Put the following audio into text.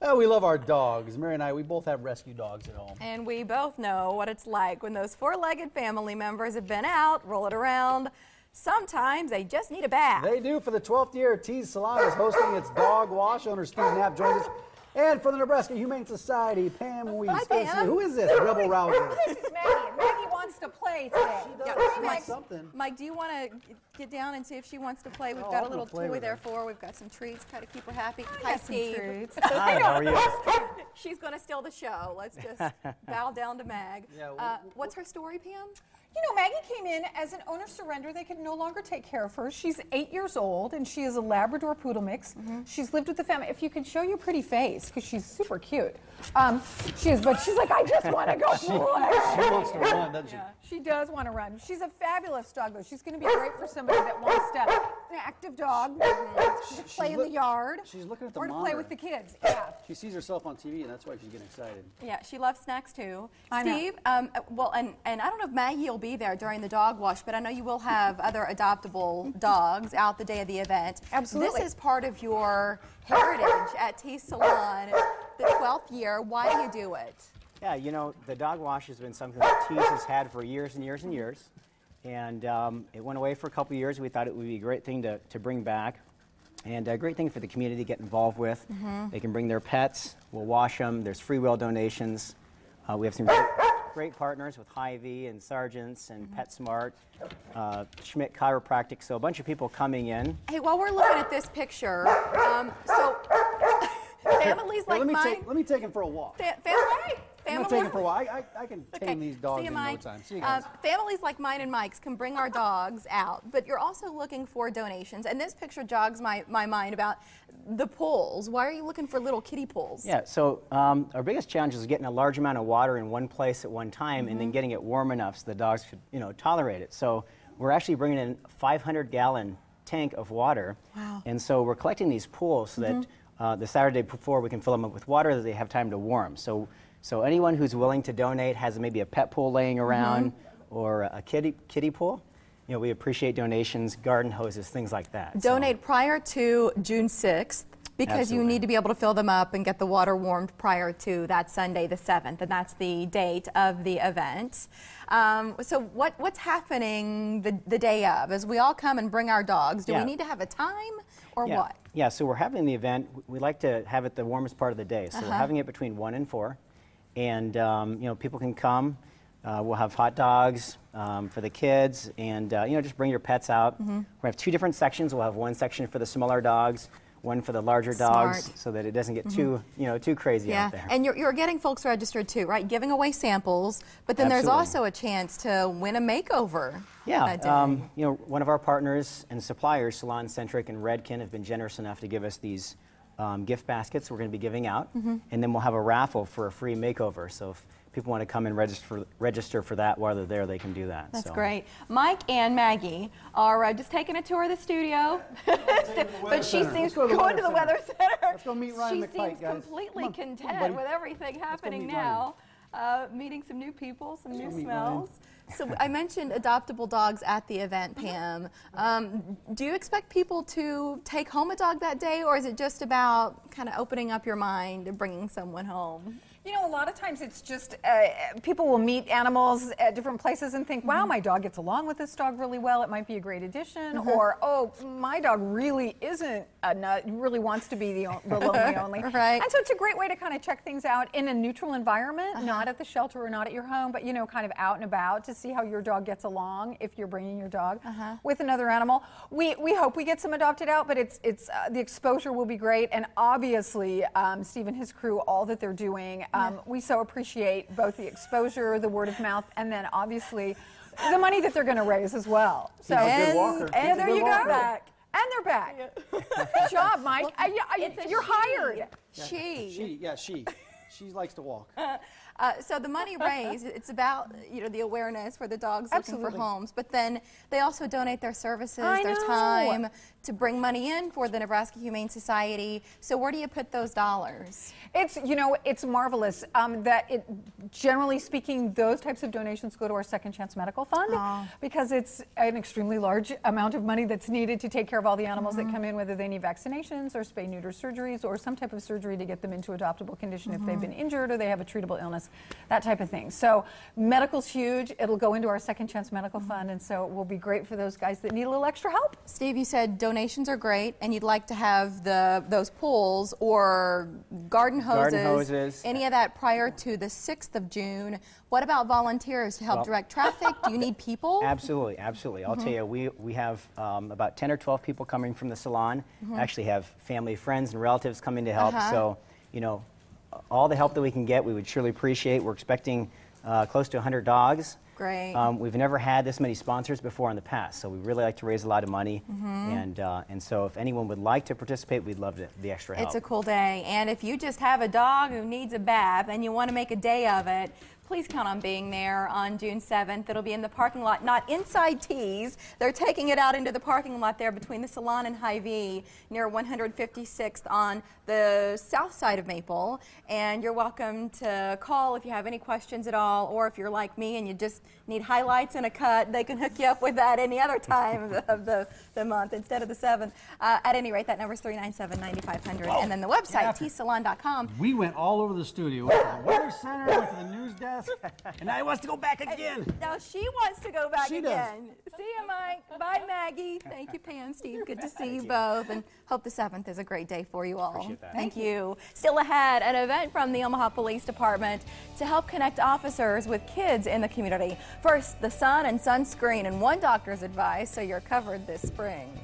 Oh, we love our dogs. Mary and I, we both have rescue dogs at home. And we both know what it's like when those four-legged family members have been out, rolling around. Sometimes they just need a bath. They do. For the 12th year, T'eez Salon is hosting its dog wash. Owner Steve Knapp joins us. And for the Nebraska Humane Society, Pam Wiese. Hi, Pam. Who is this? Rebel rouser. This is Maggie. Maggie wants to play today. Mike, do you want to get down and see if she wants to play? We've Oh, got I a little wanna play toy with there her. for her. We've got some treats, try to keep her happy. Hi, Steve. Hi, how are you? She's going to steal the show. Let's just bow down to Mag. Yeah, what's her story, Pam? You know, Maggie came in as an owner surrender. They could no longer take care of her. She's 8 years old, and she is a Labrador Poodle mix. She's lived with the family. If you could show your pretty face, because she's super cute. She is, but she's like, I just want to go play. She wants to run, doesn't she? Yeah, she does want to run. She's a fabulous dog, though. She's going to be great for somebody that wants to, an active dog, to play in the yard. She's looking at the or to monitor. play with the kids. Yeah. She sees herself on TV, and that's why she's getting excited. Yeah, she loves snacks too. I know. Steve, well, and I don't know if Maggie will be there during the dog wash, but I know you will have other adoptable dogs out the day of the event. Absolutely. This is part of your heritage at T'eez Salon, the 12th year. Why do you do it? Yeah, you know, the dog wash has been something that T'eez has had for years and years and years. And it went away for a couple of years. We thought it would be a great thing to bring back. And a great thing for the community to get involved with. They can bring their pets. We'll wash them. There's free will donations. We have some great partners with Hy-Vee and Sargent's and PetSmart, Schmidt Chiropractic. So a bunch of people coming in. Hey, while we're looking at this picture, so families like mine. Let me take him for a walk. I'm going to take him for a walk. I can tame these dogs in no time. See you guys. Families like mine and Mike's can bring our dogs out, but you're also looking for donations. And this picture jogs my mind about the pools. Why are you looking for little kiddie pools? Yeah, so our biggest challenge is getting a large amount of water in one place at one time and then getting it warm enough so the dogs could, tolerate it. So we're actually bringing in a 500-gallon tank of water. Wow. And so we're collecting these pools so that the Saturday before we can fill them up with water that they have time to warm. So anyone who's willing to donate, has maybe a pet pool laying around or a kiddie pool, we appreciate donations, garden hoses, things like that. Donate prior to June 6th because you need to be able to fill them up and get the water warmed prior to that Sunday the 7th, and that's the date of the event. So what's happening the day of? As we all come and bring our dogs, do we need to have a time or what? Yeah, so we're having the event. We like to have it the warmest part of the day. So we're having it between 1 and 4. And people can come. We'll have hot dogs for the kids, and just bring your pets out. We'll have 2 different sections. We'll have one section for the smaller dogs, one for the larger dogs, so that it doesn't get too crazy out there. And you're getting folks registered too, right? Giving away samples, but then there's also a chance to win a makeover. Yeah, one of our partners and suppliers, Salon Centric and Redken, have been generous enough to give us these gift baskets we're going to be giving out, and then we'll have a raffle for a free makeover. So if people want to come and register for that while they're there, they can do that. That's great. Mike and Maggie are just taking a tour of the studio, but she seems going to the weather center. Let's go meet Ryan She McPike, seems guys. completely content with everything happening now. Meeting some new people, some new smells. So I mentioned adoptable dogs at the event, Pam. Do you expect people to take home a dog that day, or is it just about kind of opening up your mind and bringing someone home? You know, a lot of times it's just people will meet animals at different places and think, wow, my dog gets along with this dog really well. It might be a great addition. Or, oh, my dog really isn't a nut, really wants to be the lonely only. Right. And so it's a great way to kind of check things out in a neutral environment, not at the shelter or not at your home, but, kind of out and about to see how your dog gets along if you're bringing your dog with another animal. We hope we get some adopted out, but it's the exposure will be great. And obviously, Steve and his crew, all that they're doing, we so appreciate both the exposure, the word of mouth, and then obviously the money that they're going to raise as well. So, walker. and there you go. And they're back. Good job, Mike. You're hired. She She likes to walk. So the money raised, it's about, you know, the awareness for the dogs looking for Absolutely. homes, but then they also donate their services, their know. time to bring money in for the Nebraska Humane Society. So where do you put those dollars? It's, you know, it's marvelous that it, generally speaking, those types of donations go to our Second Chance Medical Fund because it's an extremely large amount of money that's needed to take care of all the animals that come in, whether they need vaccinations or spay neuter surgeries or some type of surgery to get them into adoptable condition if they've been injured or they have a treatable illness, that type of thing. So medical's huge. It'll go into our Second Chance Medical Fund, and so it will be great for those guys that need a little extra help. Steve, you said donations are great, and you'd like to have those pools or garden hoses, any of that prior to the 6th of June. What about volunteers to help direct traffic? Do you need people? Absolutely, absolutely. I'll tell you, we have about 10 or 12 people coming from the Salon. Actually have family, friends, and relatives coming to help. So, you know, all the help that we can get, we would surely appreciate. We're expecting close to 100 dogs. Great. We've never had this many sponsors before in the past, so we really like to raise a lot of money. And so if anyone would like to participate, we'd love the extra help. It's a cool day. And if you just have a dog who needs a bath and you want to make a day of it, please count on being there on June 7th. It'll be in the parking lot, not inside T'eez. They're taking it out into the parking lot there between the Salon and Hy-Vee near 156th on the south side of Maple. And you're welcome to call if you have any questions at all, or if you're like me and you just need highlights and a cut, they can hook you up with that any other time of the month instead of the 7th. At any rate, that number is 397-9500. And then the website, tsalon.com. We went all over the studio. Went to the weather center, went to the news desk, and now he wants to go back again. Now she wants to go back She again. See you, Mike. Bye, Maggie. Thank you, Pam, Steve. Good to see you both, and hope the 7th is a great day for you all. Appreciate that. Thank you. Still ahead, an event from the Omaha Police Department to help connect officers with kids in the community. First, the sun and sunscreen and one doctor's advice so you're covered this spring.